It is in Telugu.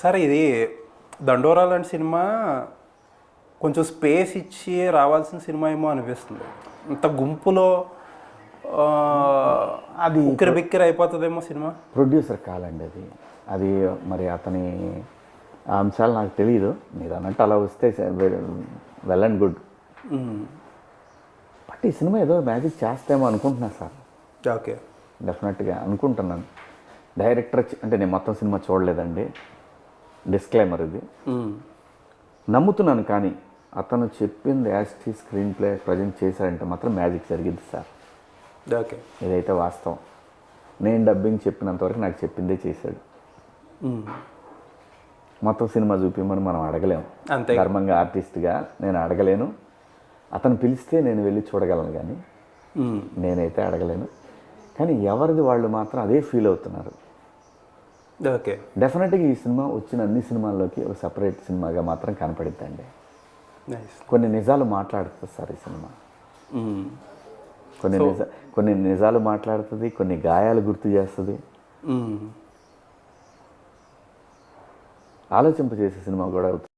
సరే ఇది దండోరా లాంటి సినిమా కొంచెం స్పేస్ ఇచ్చి రావాల్సిన సినిమా ఏమో అనిపిస్తుంది. ఇంత గుంపులో అది ఉక్కిరి బిక్కిరి అయిపోతుందేమో సినిమా. ప్రొడ్యూసర్ కాలండి అది మరి అతని ఆ అంశాలు నాకు తెలియదు. మీరు అన్నట్టు అలా వస్తే వెల్ అండ్ గుడ్. బట్ ఈ సినిమా ఏదో మ్యాజిక్ చేస్తేమో అనుకుంటున్నా సార్. ఓకే, డెఫినెట్గా అనుకుంటున్నాను. డైరెక్టర్ అంటే నేను మొత్తం సినిమా చూడలేదండి, డిస్క్లైమర్ ఇది. నమ్ముతున్నాను, కానీ అతను చెప్పింది యాస్టీ స్క్రీన్ ప్లే ప్రజెంట్ చేశారంటే మాత్రం మ్యాజిక్ జరిగింది సార్. ఓకే, ఇదైతే వాస్తవం. నేను డబ్బింగ్ చెప్పినంతవరకు నాకు చెప్పిందే చేశాడు. మొత్తం సినిమా చూపించమని మనం అడగలేము, అంతే. ధర్మంగా ఆర్టిస్ట్గా నేను అడగలేను. అతను పిలిస్తే నేను వెళ్ళి చూడగలను, కానీ నేనైతే అడగలేను. కానీ ఎవరిది వాళ్ళు మాత్రం అదే ఫీల్ అవుతున్నారు. ఓకే, డెఫినెట్గా ఈ సినిమా వచ్చిన అన్ని సినిమాల్లోకి ఒక సపరేట్ సినిమాగా మాత్రం కనపడిద్దండి. నైస్. కొన్ని నిజాలు మాట్లాడుతుంది సార్ ఈ సినిమా. కొన్ని నిజాలు మాట్లాడుతుంది, కొన్ని గాయాలు గుర్తు చేస్తుంది, ఆలోచింపజేసే సినిమా కూడా అవుతుంది.